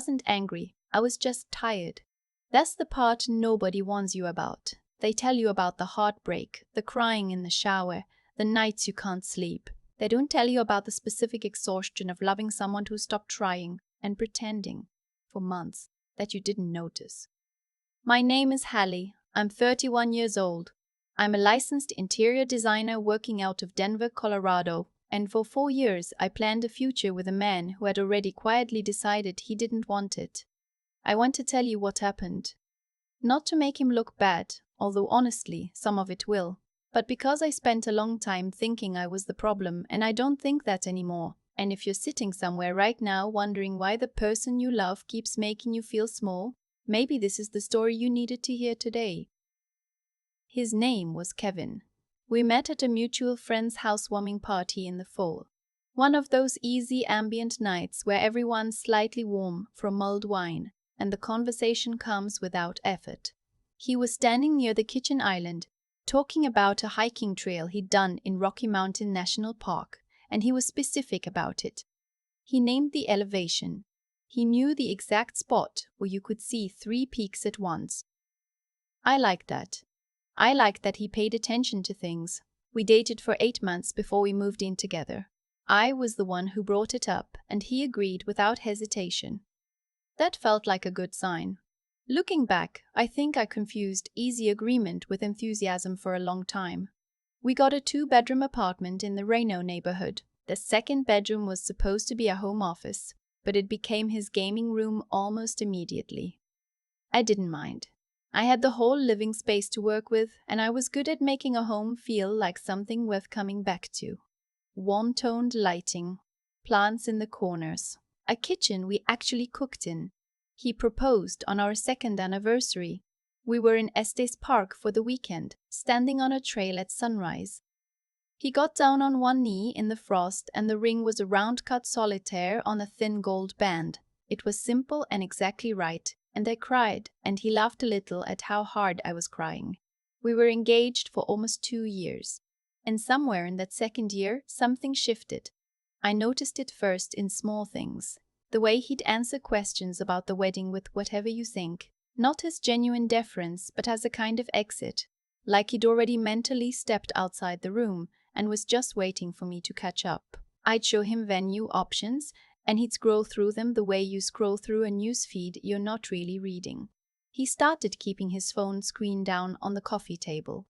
wasn't angry, I was just tired. That's the part nobody warns you about. They tell you about the heartbreak, the crying in the shower, the nights you can't sleep. They don't tell you about the specific exhaustion of loving someone who stopped trying and pretending for months that you didn't notice. My name is Hallie. I'm 31 years old. I'm a licensed interior designer working out of Denver, Colorado, and for 4 years I planned a future with a man who had already quietly decided he didn't want it. I want to tell you what happened. Not to make him look bad, although honestly, some of it will, but because I spent a long time thinking I was the problem, and I don't think that anymore. And if you're sitting somewhere right now wondering why the person you love keeps making you feel small, maybe this is the story you needed to hear today. His name was Kevin. We met at a mutual friend's housewarming party in the fall. One of those easy ambient nights where everyone's slightly warm from mulled wine, and the conversation comes without effort. He was standing near the kitchen island, talking about a hiking trail he'd done in Rocky Mountain National Park, and he was specific about it. He named the elevation. He knew the exact spot where you could see 3 peaks at once. I liked that. I liked that he paid attention to things. We dated for 8 months before we moved in together. I was the one who brought it up, and he agreed without hesitation. That felt like a good sign. Looking back, I think I confused easy agreement with enthusiasm for a long time. We got a 2-bedroom apartment in the Reno neighborhood. The second bedroom was supposed to be a home office, but it became his gaming room almost immediately. I didn't mind. I had the whole living space to work with, and I was good at making a home feel like something worth coming back to. Warm-toned lighting, plants in the corners, a kitchen we actually cooked in. He proposed on our 2nd anniversary. We were in Estes Park for the weekend, standing on a trail at sunrise. He got down on one knee in the frost, and the ring was a round-cut solitaire on a thin gold band. It was simple and exactly right, and I cried, and he laughed a little at how hard I was crying. We were engaged for almost 2 years, and somewhere in that 2nd year, something shifted. I noticed it first in small things. The way he'd answer questions about the wedding with whatever you think, not as genuine deference, but as a kind of exit, like he'd already mentally stepped outside the room and was just waiting for me to catch up. I'd show him venue options, and he'd scroll through them the way you scroll through a newsfeed you're not really reading. He started keeping his phone screen down on the coffee table.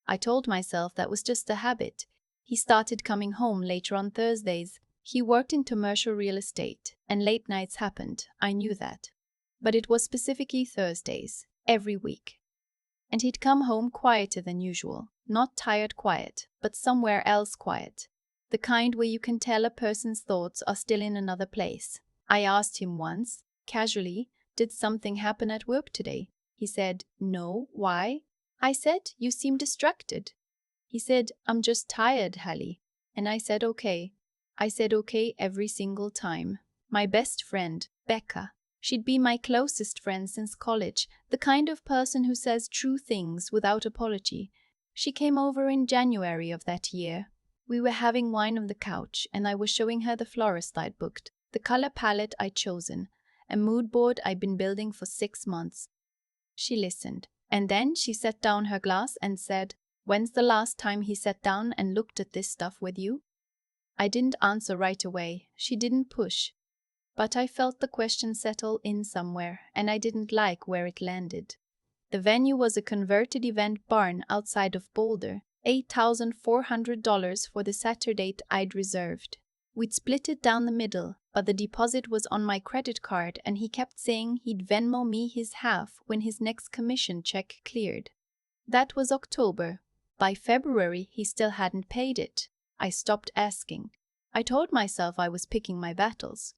I told myself that was just a habit. He started coming home later on Thursdays. He worked in commercial real estate, and late nights happened. I knew that. But it was specifically Thursdays, every week. And he'd come home quieter than usual. Not tired quiet, but somewhere else quiet. The kind where you can tell a person's thoughts are still in another place. I asked him once, casually, "Did something happen at work today?" He said, "No, why?" I said, "You seem distracted." He said, "I'm just tired, Hallie." And I said, "Okay." I said okay every single time. My best friend, Becca. She'd be my closest friend since college, the kind of person who says true things without apology. She came over in January of that year. We were having wine on the couch, and I was showing her the florist I'd booked, the color palette I'd chosen, a mood board I'd been building for 6 months. She listened, and then she set down her glass and said, "When's the last time he sat down and looked at this stuff with you?" I didn't answer right away. She didn't push. But I felt the question settle in somewhere, and I didn't like where it landed. The venue was a converted event barn outside of Boulder, $8,400 for the Saturday I'd reserved. We'd split it down the middle, but the deposit was on my credit card, and he kept saying he'd Venmo me his half when his next commission check cleared. That was October. By February, he still hadn't paid it. I stopped asking. I told myself I was picking my battles.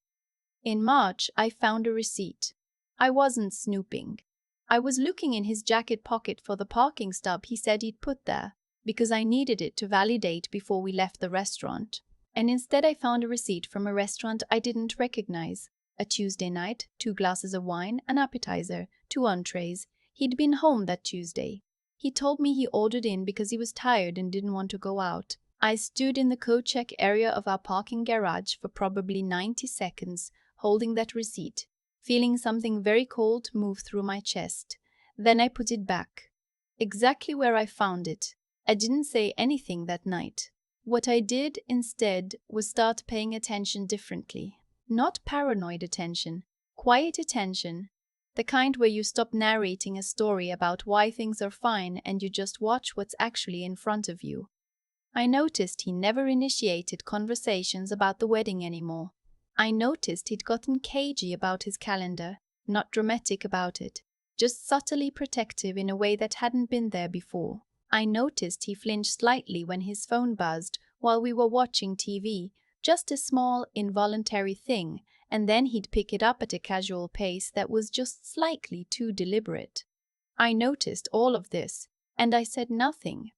In March, I found a receipt. I wasn't snooping. I was looking in his jacket pocket for the parking stub he said he'd put there, because I needed it to validate before we left the restaurant. And instead I found a receipt from a restaurant I didn't recognize. A Tuesday night, 2 glasses of wine, an appetizer, 2 entrees. He'd been home that Tuesday. He told me he ordered in because he was tired and didn't want to go out. I stood in the coat check area of our parking garage for probably 90 seconds, holding that receipt, feeling something very cold move through my chest. Then I put it back, exactly where I found it. I didn't say anything that night. What I did instead was start paying attention differently. Not paranoid attention, quiet attention. The kind where you stop narrating a story about why things are fine and you just watch what's actually in front of you. I noticed he never initiated conversations about the wedding anymore. I noticed he'd gotten cagey about his calendar, not dramatic about it, just subtly protective in a way that hadn't been there before. I noticed he flinched slightly when his phone buzzed while we were watching TV, just a small, involuntary thing, and then he'd pick it up at a casual pace that was just slightly too deliberate. I noticed all of this, and I said nothing.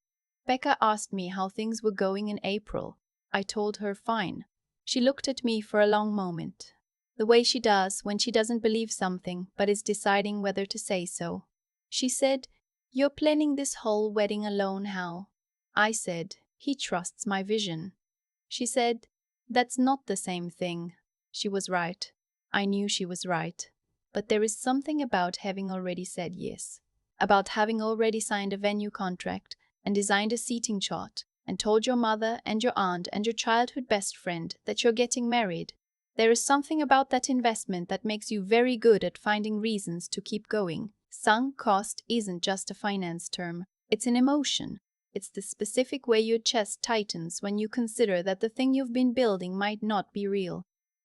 Becca asked me how things were going in April. I told her fine. She looked at me for a long moment, the way she does when she doesn't believe something but is deciding whether to say so. She said, "You're planning this whole wedding alone, Hal." I said, "He trusts my vision." She said, "That's not the same thing." She was right. I knew she was right. But there is something about having already said yes, about having already signed a venue contract and designed a seating chart and told your mother and your aunt and your childhood best friend that you're getting married. There is something about that investment that makes you very good at finding reasons to keep going. Sunk cost isn't just a finance term, it's an emotion. It's the specific way your chest tightens when you consider that the thing you've been building might not be real.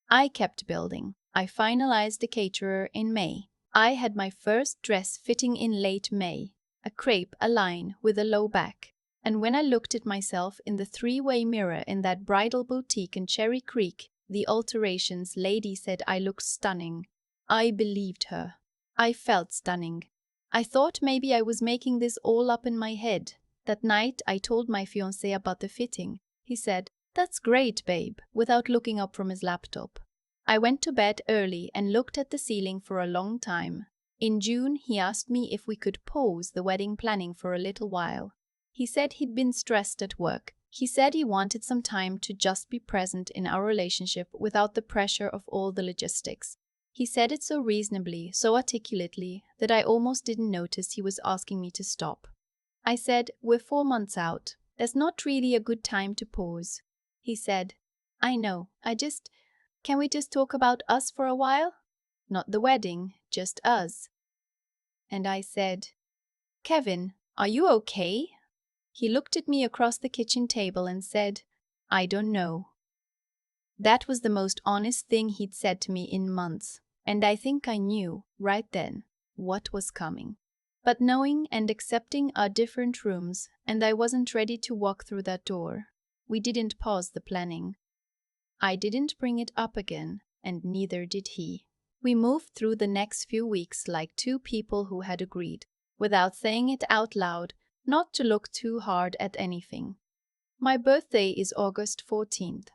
I kept building. I finalized the caterer in May. I had my first dress fitting in late May, a crepe align with a low back. And when I looked at myself in the three-way mirror in that bridal boutique in Cherry Creek, the alterations lady said I looked stunning. I believed her. I felt stunning. I thought maybe I was making this all up in my head. That night I told my fiancé about the fitting. He said, "That's great, babe," without looking up from his laptop. I went to bed early and looked at the ceiling for a long time. In June, he asked me if we could pause the wedding planning for a little while. He said he'd been stressed at work. He said he wanted some time to just be present in our relationship without the pressure of all the logistics. He said it so reasonably, so articulately, that I almost didn't notice he was asking me to stop. I said, "We're 4 months out. There's not really a good time to pause." He said, "I know, can we just talk about us for a while? Not the wedding, just us." And I said, "Kevin, are you okay?" He looked at me across the kitchen table and said, "I don't know." That was the most honest thing he'd said to me in months, and I think I knew, right then, what was coming. But knowing and accepting are different rooms, and I wasn't ready to walk through that door. We didn't pause the planning. I didn't bring it up again, and neither did he. We moved through the next few weeks like two people who had agreed, without saying it out loud, not to look too hard at anything. My birthday is August 14th.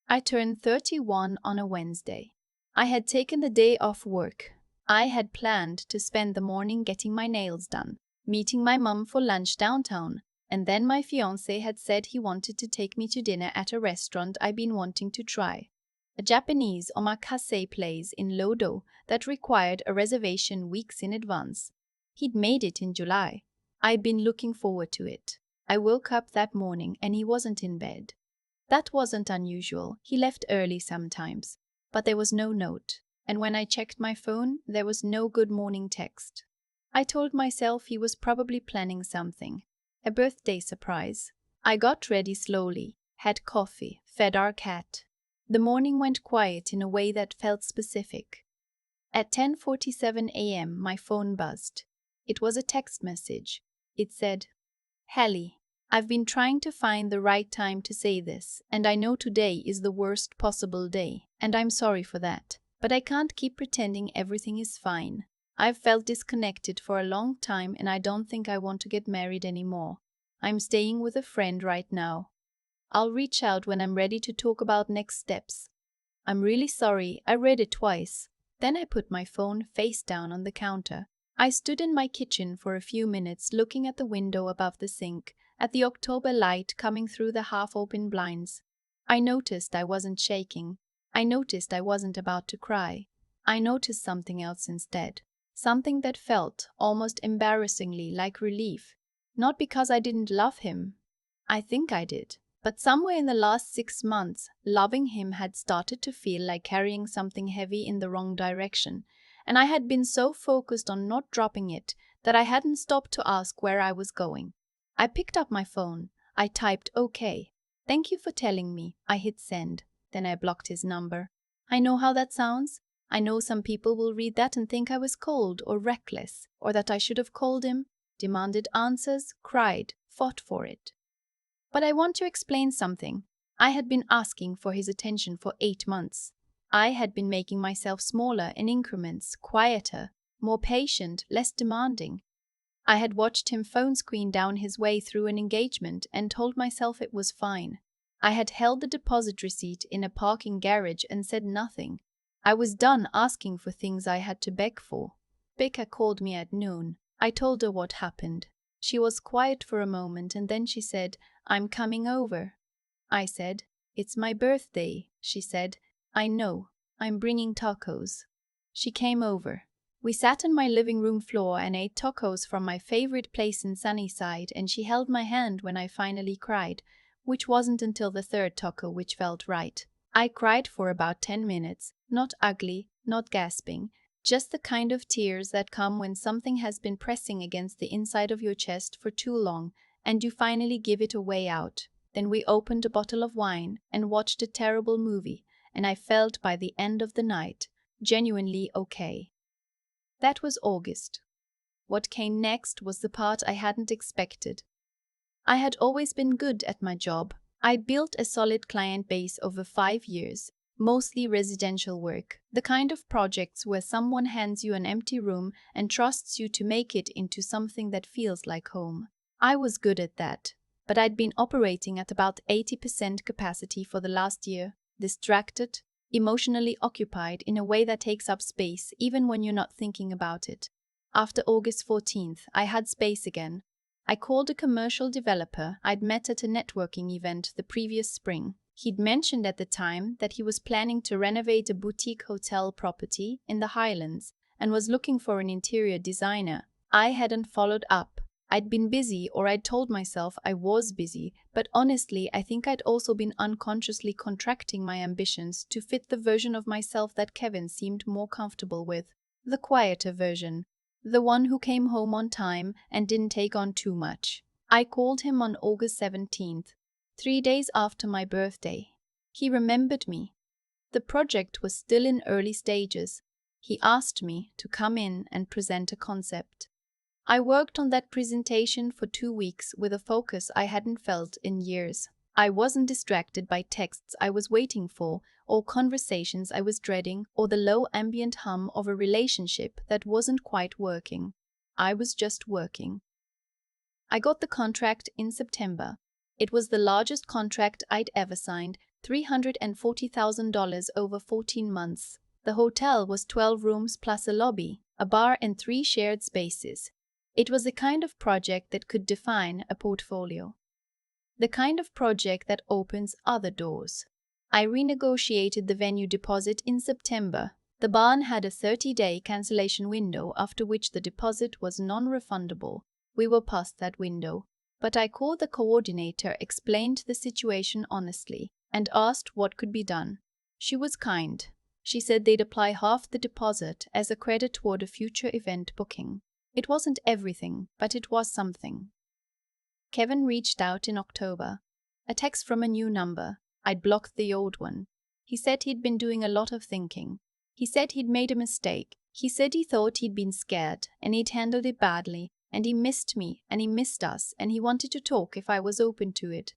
I turned 31 on a Wednesday. I had taken the day off work. I had planned to spend the morning getting my nails done, meeting my mum for lunch downtown, and then my fiancé had said he wanted to take me to dinner at a restaurant I'd been wanting to try, a Japanese omakase place in Lodo that required a reservation weeks in advance. He'd made it in July. I'd been looking forward to it. I woke up that morning and he wasn't in bed. That wasn't unusual. He left early sometimes, but there was no note. And when I checked my phone, there was no good morning text. I told myself he was probably planning something, a birthday surprise. I got ready slowly, had coffee, fed our cat. The morning went quiet in a way that felt specific. At 10:47 a.m., my phone buzzed. It was a text message. It said, "Hallie, I've been trying to find the right time to say this, and I know today is the worst possible day, and I'm sorry for that. But I can't keep pretending everything is fine. I've felt disconnected for a long time and I don't think I want to get married anymore. I'm staying with a friend right now. I'll reach out when I'm ready to talk about next steps. I'm really sorry, I read it twice." Then I put my phone face down on the counter. I stood in my kitchen for a few minutes looking at the window above the sink, at the October light coming through the half-open blinds. I noticed I wasn't shaking. I noticed I wasn't about to cry. I noticed something else instead. Something that felt almost embarrassingly like relief. Not because I didn't love him. I think I did. But somewhere in the last 6 months, loving him had started to feel like carrying something heavy in the wrong direction. And I had been so focused on not dropping it that I hadn't stopped to ask where I was going. I picked up my phone. I typed okay. Thank you for telling me. I hit send. Then I blocked his number. I know how that sounds. I know some people will read that and think I was cold or reckless, or that I should have called him, demanded answers, cried, fought for it. But I want to explain something. I had been asking for his attention for 8 months. I had been making myself smaller in increments, quieter, more patient, less demanding. I had watched him phone screen down his way through an engagement and told myself it was fine. I had held the deposit receipt in a parking garage and said nothing. I was done asking for things I had to beg for. Becca called me at noon. I told her what happened. She was quiet for a moment and then she said, "I'm coming over." I said, "It's my birthday." She said, "I know. I'm bringing tacos." She came over. We sat on my living room floor and ate tacos from my favorite place in Sunnyside, and she held my hand when I finally cried, which wasn't until the third taco which felt right. I cried for about 10 minutes, not ugly, not gasping, just the kind of tears that come when something has been pressing against the inside of your chest for too long and you finally give it a way out. Then we opened a bottle of wine and watched a terrible movie, and I felt by the end of the night genuinely okay. That was August. What came next was the part I hadn't expected. I had always been good at my job. I'd built a solid client base over 5 years, mostly residential work, the kind of projects where someone hands you an empty room and trusts you to make it into something that feels like home. I was good at that, but I'd been operating at about 80% capacity for the last year, distracted, emotionally occupied in a way that takes up space even when you're not thinking about it. After August 14th, I had space again. I called a commercial developer I'd met at a networking event the previous spring. He'd mentioned at the time that he was planning to renovate a boutique hotel property in the Highlands and was looking for an interior designer. I hadn't followed up. I'd been busy, or I'd told myself I was busy, but honestly, I think I'd also been unconsciously contracting my ambitions to fit the version of myself that Kevin seemed more comfortable with. The quieter version. The one who came home on time and didn't take on too much. I called him on August 17th, 3 days after my birthday. He remembered me. The project was still in early stages. He asked me to come in and present a concept. I worked on that presentation for 2 weeks with a focus I hadn't felt in years. I wasn't distracted by texts I was waiting for, or conversations I was dreading, or the low ambient hum of a relationship that wasn't quite working. I was just working. I got the contract in September. It was the largest contract I'd ever signed, $340,000 over 14 months. The hotel was 12 rooms plus a lobby, a bar and 3 shared spaces. It was the kind of project that could define a portfolio. The kind of project that opens other doors. I renegotiated the venue deposit in September. The barn had a 30-day cancellation window, after which the deposit was non-refundable. We were past that window, but I called the coordinator, explained the situation honestly, and asked what could be done. She was kind. She said they'd apply half the deposit as a credit toward a future event booking. It wasn't everything, but it was something. Kevin reached out in October. A text from a new number. I'd blocked the old one. He said he'd been doing a lot of thinking. He said he'd made a mistake. He said he thought he'd been scared, and he'd handled it badly, and he missed me, and he missed us, and he wanted to talk if I was open to it.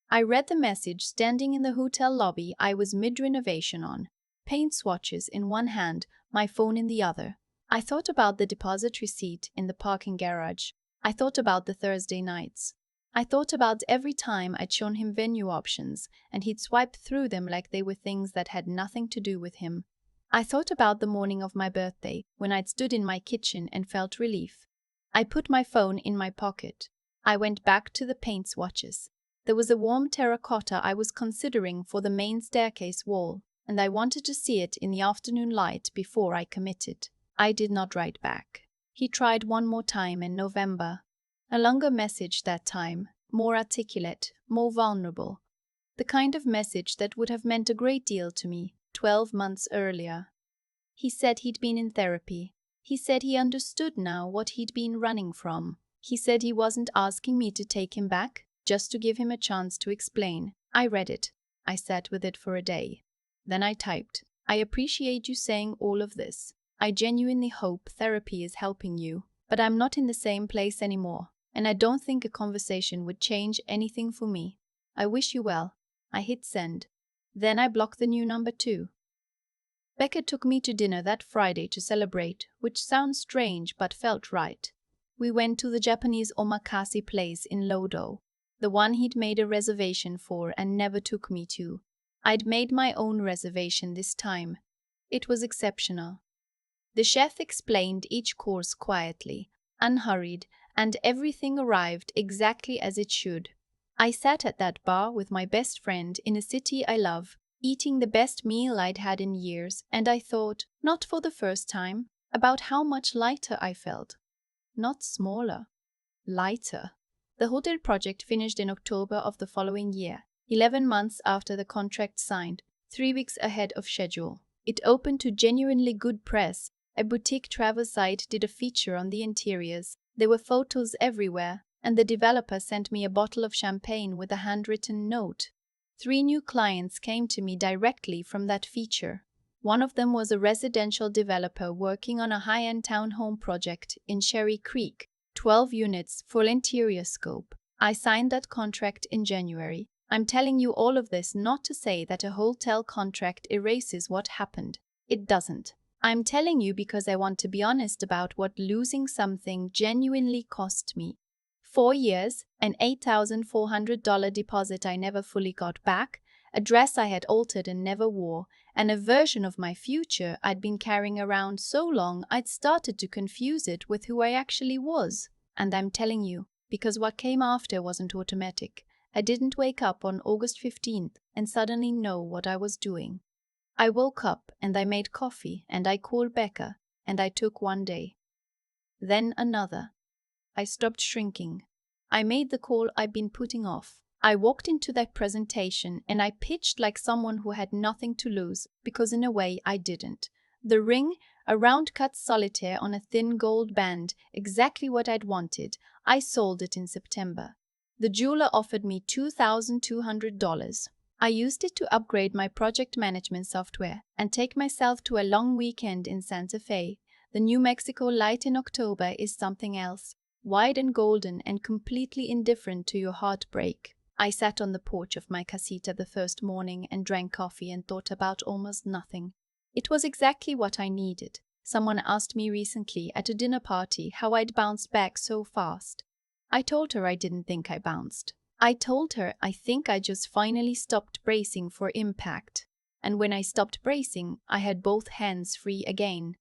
I read the message standing in the hotel lobby I was mid-renovation on, paint swatches in one hand, my phone in the other. I thought about the deposit receipt in the parking garage. I thought about the Thursday nights. I thought about every time I'd shown him venue options, and he'd swiped through them like they were things that had nothing to do with him. I thought about the morning of my birthday, when I'd stood in my kitchen and felt relief. I put my phone in my pocket. I went back to the paint swatches. There was a warm terracotta I was considering for the main staircase wall. and I wanted to see it in the afternoon light before I committed. I did not write back. He tried one more time in November. A longer message that time, more articulate, more vulnerable. The kind of message that would have meant a great deal to me 12 months earlier. He said he'd been in therapy. He said he understood now what he'd been running from. He said he wasn't asking me to take him back, just to give him a chance to explain. I read it. I sat with it for a day. Then I typed, "I appreciate you saying all of this. I genuinely hope therapy is helping you, but I'm not in the same place anymore, and I don't think a conversation would change anything for me. I wish you well." I hit send. Then I blocked the new number too. Becca took me to dinner that Friday to celebrate, which sounds strange but felt right. We went to the Japanese omakase place in Lodo, the one he'd made a reservation for and never took me to. I'd made my own reservation this time. It was exceptional. The chef explained each course quietly, unhurried, and everything arrived exactly as it should. I sat at that bar with my best friend in a city I love, eating the best meal I'd had in years, and I thought, not for the first time, about how much lighter I felt. Not smaller. Lighter. The hotel project finished in October of the following year, 11 months after the contract signed, 3 weeks ahead of schedule. It opened to genuinely good press. A boutique travel site did a feature on the interiors. There were photos everywhere, and the developer sent me a bottle of champagne with a handwritten note. 3 new clients came to me directly from that feature. One of them was a residential developer working on a high-end townhome project in Cherry Creek, 12 units, full interior scope. I signed that contract in January. I'm telling you all of this not to say that a hotel contract erases what happened. It doesn't. I'm telling you because I want to be honest about what losing something genuinely cost me. 4 years, an $8,400 deposit I never fully got back, a dress I had altered and never wore, and a version of my future I'd been carrying around so long I'd started to confuse it with who I actually was. And I'm telling you, because what came after wasn't automatic. I didn't wake up on August 15th and suddenly know what I was doing. I woke up and I made coffee and I called Becca and I took one day. Then another. I stopped shrinking. I made the call I'd been putting off. I walked into that presentation and I pitched like someone who had nothing to lose, because in a way I didn't. The ring, a round-cut solitaire on a thin gold band, exactly what I'd wanted. I sold it in September. The jeweler offered me $2,200. I used it to upgrade my project management software and take myself to a long weekend in Santa Fe. The New Mexico light in October is something else, wide and golden and completely indifferent to your heartbreak. I sat on the porch of my casita the first morning and drank coffee and thought about almost nothing. It was exactly what I needed. Someone asked me recently at a dinner party how I'd bounced back so fast. I told her I didn't think I bounced. I told her I think I just finally stopped bracing for impact. And when I stopped bracing, I had both hands free again.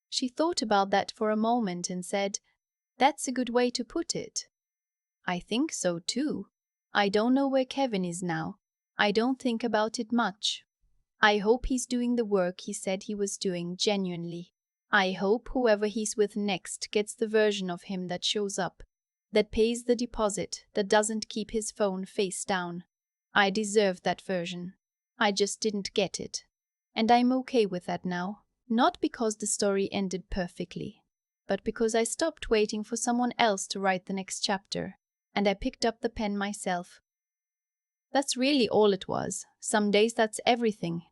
She thought about that for a moment and said, "That's a good way to put it." I think so too. I don't know where Kevin is now. I don't think about it much. I hope he's doing the work he said he was doing genuinely. I hope whoever he's with next gets the version of him that shows up, that pays the deposit, that doesn't keep his phone face down. I deserve that version. I just didn't get it. And I'm okay with that now. Not because the story ended perfectly, but because I stopped waiting for someone else to write the next chapter, and I picked up the pen myself. That's really all it was. Some days that's everything.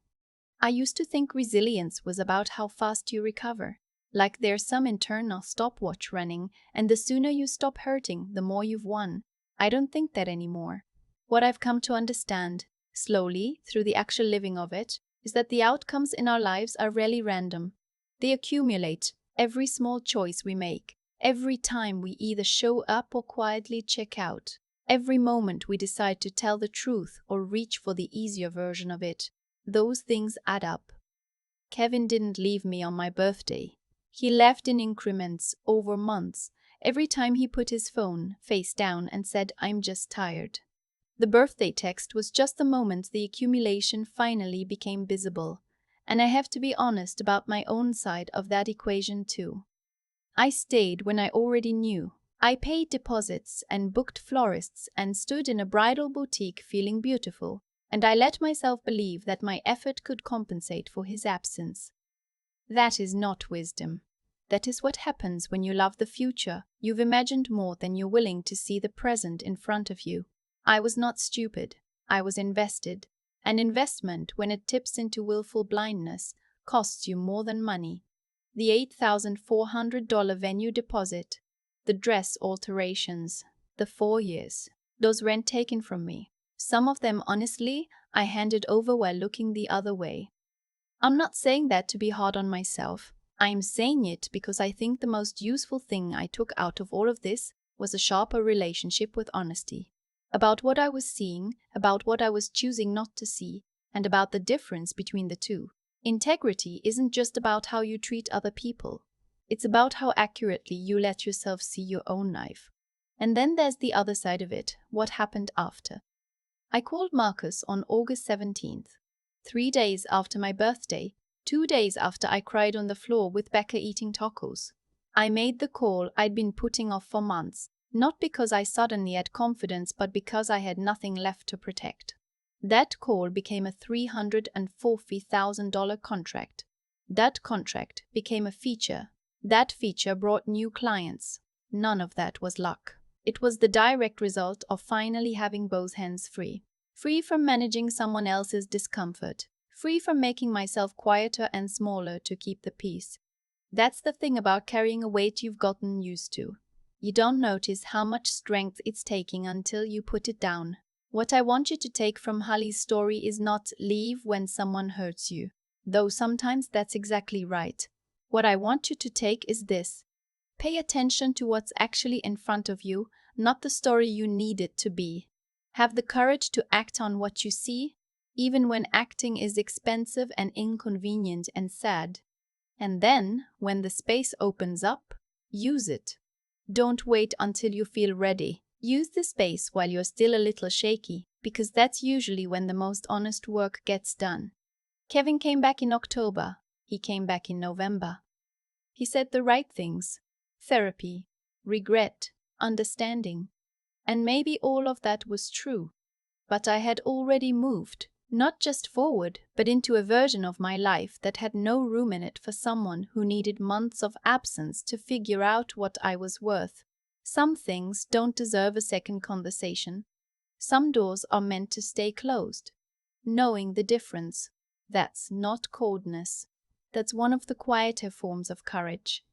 I used to think resilience was about how fast you recover, like there's some internal stopwatch running, and the sooner you stop hurting, the more you've won. I don't think that anymore. What I've come to understand, slowly, through the actual living of it, is that the outcomes in our lives are rarely random. They accumulate. Every small choice we make, every time we either show up or quietly check out, every moment we decide to tell the truth or reach for the easier version of it, those things add up. Kevin didn't leave me on my birthday. He left in increments over months, every time he put his phone face down and said, "I'm just tired." The birthday text was just the moment the accumulation finally became visible. And I have to be honest about my own side of that equation too. I stayed when I already knew. I paid deposits and booked florists and stood in a bridal boutique feeling beautiful, and I let myself believe that my effort could compensate for his absence. That is not wisdom. That is what happens when you love the future. You've imagined more than you're willing to see the present in front of you. I was not stupid. I was invested. An investment, when it tips into willful blindness, costs you more than money. The $8,400 venue deposit, the dress alterations, the 4 years, those rent taken from me. Some of them, honestly, I handed over while looking the other way. I'm not saying that to be hard on myself. I'm saying it because I think the most useful thing I took out of all of this was a sharper relationship with honesty. About what I was seeing, about what I was choosing not to see, and about the difference between the two. Integrity isn't just about how you treat other people. It's about how accurately you let yourself see your own life. And then there's the other side of it, what happened after. I called Marcus on August 17th, 3 days after my birthday, 2 days after I cried on the floor with Becca eating tacos. I made the call I'd been putting off for months, not because I suddenly had confidence, but because I had nothing left to protect. That call became a $340,000 contract. That contract became a feature. That feature brought new clients. None of that was luck. It was the direct result of finally having both hands free. Free from managing someone else's discomfort. Free from making myself quieter and smaller to keep the peace. That's the thing about carrying a weight you've gotten used to. You don't notice how much strength it's taking until you put it down. What I want you to take from Holly's story is not leave when someone hurts you, though sometimes that's exactly right. What I want you to take is this. Pay attention to what's actually in front of you, not the story you need it to be. Have the courage to act on what you see, even when acting is expensive and inconvenient and sad. And then, when the space opens up, use it. Don't wait until you feel ready. Use the space while you're still a little shaky, because that's usually when the most honest work gets done. Kevin came back in October. He came back in November. He said the right things. Therapy, regret, understanding. And maybe all of that was true. But I had already moved, not just forward, but into a version of my life that had no room in it for someone who needed months of absence to figure out what I was worth. Some things don't deserve a second conversation. Some doors are meant to stay closed. Knowing the difference, that's not coldness. That's one of the quieter forms of courage.